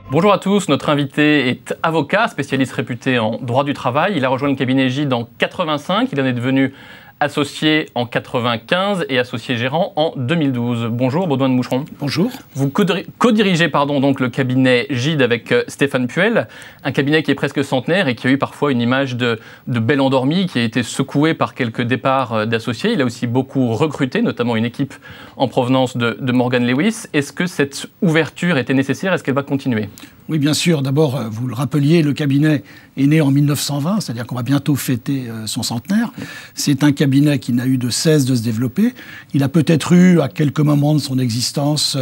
Bonjour à tous, notre invité est avocat, spécialiste réputé en droit du travail. Il a rejoint le cabinet Gide en 85, il en est devenu associé en 95 et associé gérant en 2012. Bonjour Baudouin de Moucheron. Bonjour. Vous co-dirigez donc le cabinet Gide avec Stéphane Puel, un cabinet qui est presque centenaire et qui a eu parfois une image de belle endormie, qui a été secoué par quelques départs d'associés. Il a aussi beaucoup recruté, notamment une équipe en provenance de Morgan Lewis. Est-ce que cette ouverture était nécessaire? Est-ce qu'elle va continuer? Oui, bien sûr. D'abord, vous le rappeliez, le cabinet est né en 1920, c'est-à-dire qu'on va bientôt fêter son centenaire. C'est un cabinet qui n'a eu de cesse de se développer. Il a peut-être eu, à quelques moments de son existence,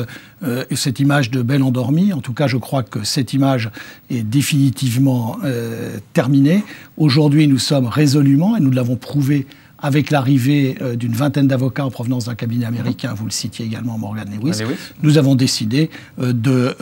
cette image de belle endormie. En tout cas, je crois que cette image est définitivement terminée. Aujourd'hui, nous sommes résolument, et nous l'avons prouvé avec l'arrivée d'une vingtaine d'avocats en provenance d'un cabinet américain, vous le citiez également, Morgan Lewis, nous avons décidé de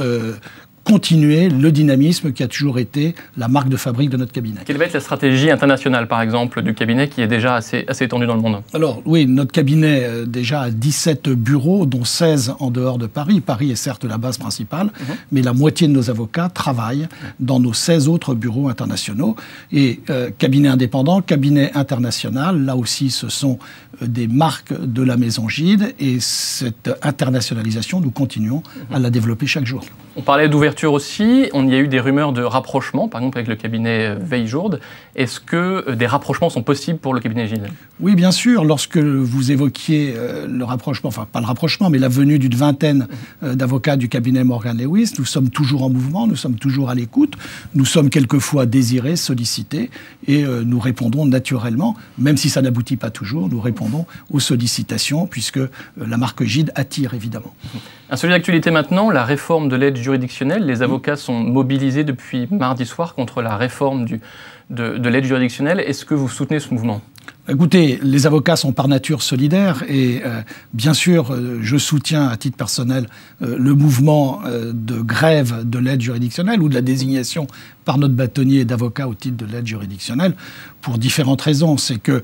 continuer le dynamisme qui a toujours été la marque de fabrique de notre cabinet. Quelle va être la stratégie internationale, par exemple, du cabinet qui est déjà assez étendu dans le monde? Alors, oui, notre cabinet déjà a 17 bureaux, dont 16 en dehors de Paris. Paris est certes la base principale, mais la moitié de nos avocats travaillent dans nos 16 autres bureaux internationaux. Et cabinet indépendant, cabinet international, là aussi, ce sont des marques de la maison Gide. Et cette internationalisation, nous continuons à la développer chaque jour. On parlait d'ouverture aussi, il y a eu des rumeurs de rapprochement, par exemple avec le cabinet Veil-Jourde. Est-ce que des rapprochements sont possibles pour le cabinet Gide? Oui, bien sûr. Lorsque vous évoquiez le rapprochement, enfin pas le rapprochement, mais la venue d'une vingtaine d'avocats du cabinet Morgan Lewis, nous sommes toujours en mouvement, nous sommes toujours à l'écoute, nous sommes quelquefois désirés, sollicités, et nous répondons naturellement, même si ça n'aboutit pas toujours, nous répondons aux sollicitations, puisque la marque Gide attire évidemment. Un sujet d'actualité maintenant, la réforme de l'aide juridictionnelle. Les avocats sont mobilisés depuis mardi soir contre la réforme de l'aide juridictionnelle. Est-ce que vous soutenez ce mouvement? Écoutez, les avocats sont par nature solidaires et bien sûr, je soutiens à titre personnel le mouvement de grève de l'aide juridictionnelle ou de la désignation par notre bâtonnier d'avocats au titre de l'aide juridictionnelle pour différentes raisons. C'est que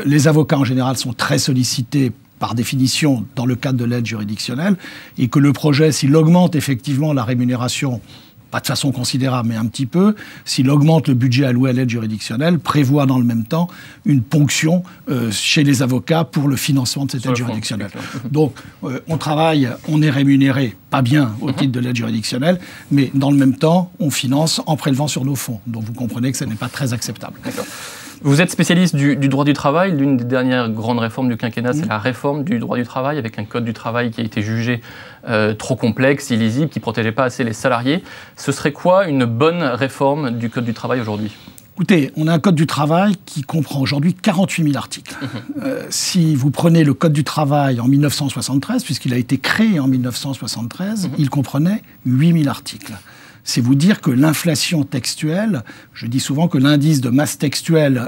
les avocats en général sont très sollicités par définition dans le cadre de l'aide juridictionnelle, et que le projet, s'il augmente effectivement la rémunération, pas de façon considérable, mais un petit peu, s'il augmente le budget alloué à l'aide juridictionnelle, prévoit dans le même temps une ponction chez les avocats pour le financement de cette aide juridictionnelle. Donc, on travaille, on est rémunéré, pas bien au titre de l'aide juridictionnelle, mais dans le même temps, on finance en prélevant sur nos fonds. Donc, vous comprenez que ce n'est pas très acceptable. Vous êtes spécialiste du droit du travail. L'une des dernières grandes réformes du quinquennat, c'est la réforme du droit du travail, avec un code du travail qui a été jugé trop complexe, illisible, qui ne protégeait pas assez les salariés. Ce serait quoi une bonne réforme du code du travail aujourd'hui? Écoutez, on a un code du travail qui comprend aujourd'hui 48 000 articles. Si vous prenez le code du travail en 1973, puisqu'il a été créé en 1973, il comprenait 8 000 articles. C'est vous dire que l'inflation textuelle, je dis souvent que l'indice de masse textuelle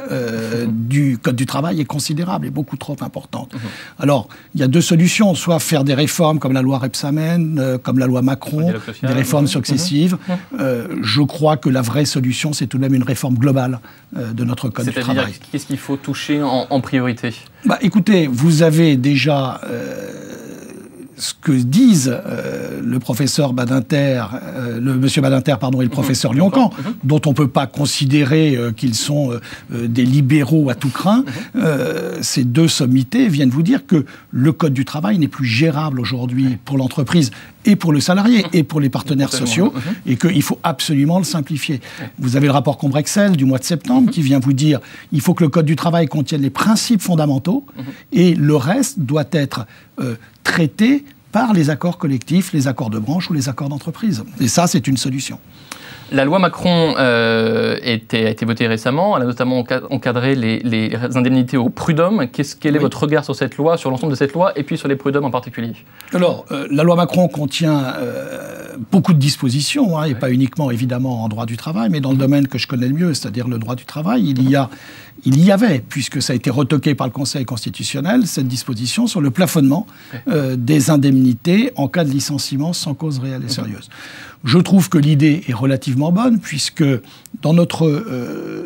du Code du travail est considérable et beaucoup trop importante. Alors, il y a deux solutions, soit faire des réformes comme la loi Rebsamen, comme la loi Macron, des réformes successives. Je crois que la vraie solution, c'est tout de même une réforme globale de notre Code du travail. C'est-à-dire, qu'est-ce qu'il faut toucher en priorité? Écoutez, vous avez déjà... ce que disent le professeur Badinter, monsieur Badinter, pardon, et le professeur Lioncan, dont on ne peut pas considérer qu'ils sont des libéraux à tout crin, ces deux sommités viennent vous dire que le Code du travail n'est plus gérable aujourd'hui pour l'entreprise et pour le salarié et pour les partenaires sociaux, et qu'il faut absolument le simplifier. Vous avez le rapport Combrexel du mois de septembre qui vient vous dire qu'il faut que le Code du travail contienne les principes fondamentaux et le reste doit être traité par les accords collectifs, les accords de branche ou les accords d'entreprise. Et ça, c'est une solution. La loi Macron a été votée récemment. Elle a notamment encadré les indemnités au prud'homme. Quel est votre regard sur cette loi, sur l'ensemble de cette loi, et puis sur les prud'hommes en particulier? Alors, la loi Macron contient beaucoup de dispositions, et pas uniquement, évidemment, en droit du travail, mais dans le domaine que je connais le mieux, c'est-à-dire le droit du travail, il y avait, puisque ça a été retoqué par le Conseil constitutionnel, cette disposition sur le plafonnement des indemnités en cas de licenciement sans cause réelle et sérieuse. Je trouve que l'idée est relativement bonne, puisque dans notre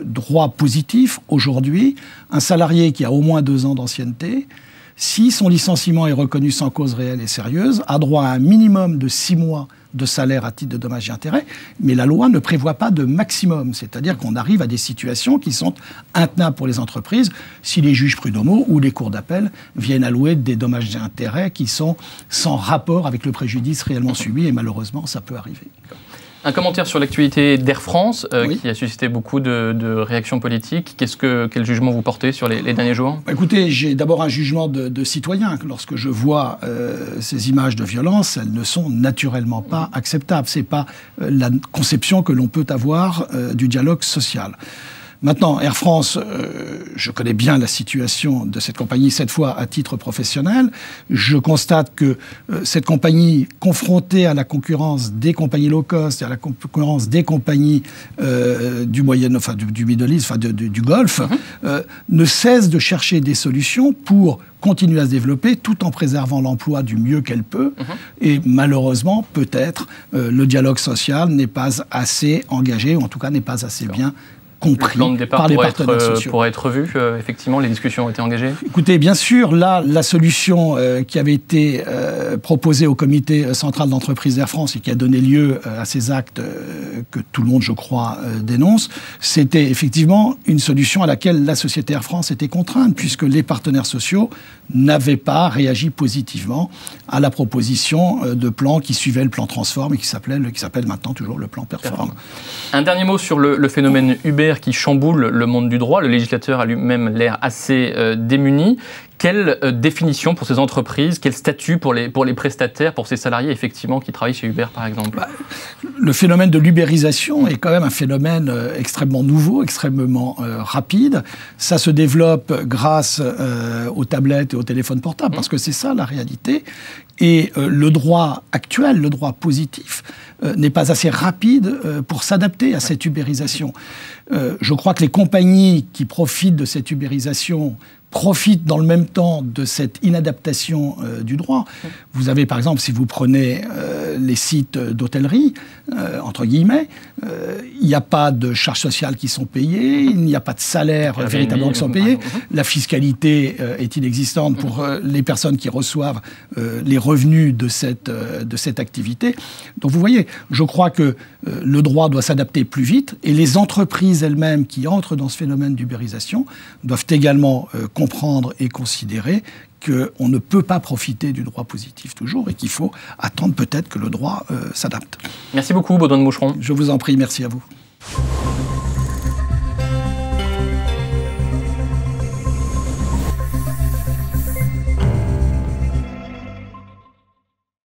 droit positif, aujourd'hui, un salarié qui a au moins 2 ans d'ancienneté, si son licenciement est reconnu sans cause réelle et sérieuse, a droit à un minimum de 6 mois de salaire à titre de dommages et intérêts, mais la loi ne prévoit pas de maximum, c'est-à-dire qu'on arrive à des situations qui sont intenables pour les entreprises si les juges prud'homaux ou les cours d'appel viennent allouer des dommages et intérêts qui sont sans rapport avec le préjudice réellement subi, et malheureusement, ça peut arriver. Un commentaire sur l'actualité d'Air France, oui, qui a suscité beaucoup de réactions politiques. Quel jugement vous portez sur les derniers jours? Écoutez, j'ai d'abord un jugement de citoyen. Lorsque je vois ces images de violence, elles ne sont naturellement pas acceptables. Ce n'est pas la conception que l'on peut avoir du dialogue social. Maintenant, Air France, je connais bien la situation de cette compagnie, cette fois à titre professionnel. Je constate que cette compagnie, confrontée à la concurrence des compagnies low cost et à la concurrence des compagnies du Middle East, enfin du Golfe, ne cesse de chercher des solutions pour continuer à se développer tout en préservant l'emploi du mieux qu'elle peut. Et malheureusement, peut-être, le dialogue social n'est pas assez engagé, ou en tout cas n'est pas assez bien compris le plan de départ par les partenaires sociaux. Pourrait être revu, effectivement, les discussions ont été engagées? Écoutez, bien sûr, là, la solution qui avait été proposée au comité central d'entreprise d'Air France et qui a donné lieu à ces actes que tout le monde, je crois, dénonce, c'était effectivement une solution à laquelle la société Air France était contrainte, puisque les partenaires sociaux n'avaient pas réagi positivement à la proposition de plan qui suivait le plan Transform et qui s'appelle maintenant toujours le plan Perform. Un dernier mot sur le phénomène Uber qui chamboule le monde du droit. Le législateur a lui-même l'air assez démuni. Quelle définition pour ces entreprises? Quel statut pour les prestataires, pour ces salariés, effectivement, qui travaillent chez Uber, par exemple? Le phénomène de l'ubérisation est quand même un phénomène extrêmement nouveau, extrêmement rapide. Ça se développe grâce aux tablettes et aux téléphones portables, parce que c'est ça la réalité. Et le droit actuel, le droit positif, n'est pas assez rapide pour s'adapter à cette ubérisation. Je crois que les compagnies qui profitent de cette ubérisation profitent dans le même temps de cette inadaptation du droit. Vous avez, par exemple, si vous prenez les sites d'hôtellerie, entre guillemets, il n'y a pas de charges sociales qui sont payées, il n'y a pas de salaires véritablement qui sont payés. La fiscalité est inexistante pour les personnes qui reçoivent les revenus de cette activité. Donc vous voyez, je crois que le droit doit s'adapter plus vite et les entreprises elles-mêmes qui entrent dans ce phénomène d'ubérisation doivent également comprendre et considérer qu'on ne peut pas profiter du droit positif toujours et qu'il faut attendre peut-être que le droit s'adapte. Merci beaucoup, Baudouin de Moucheron. Je vous en prie, merci à vous.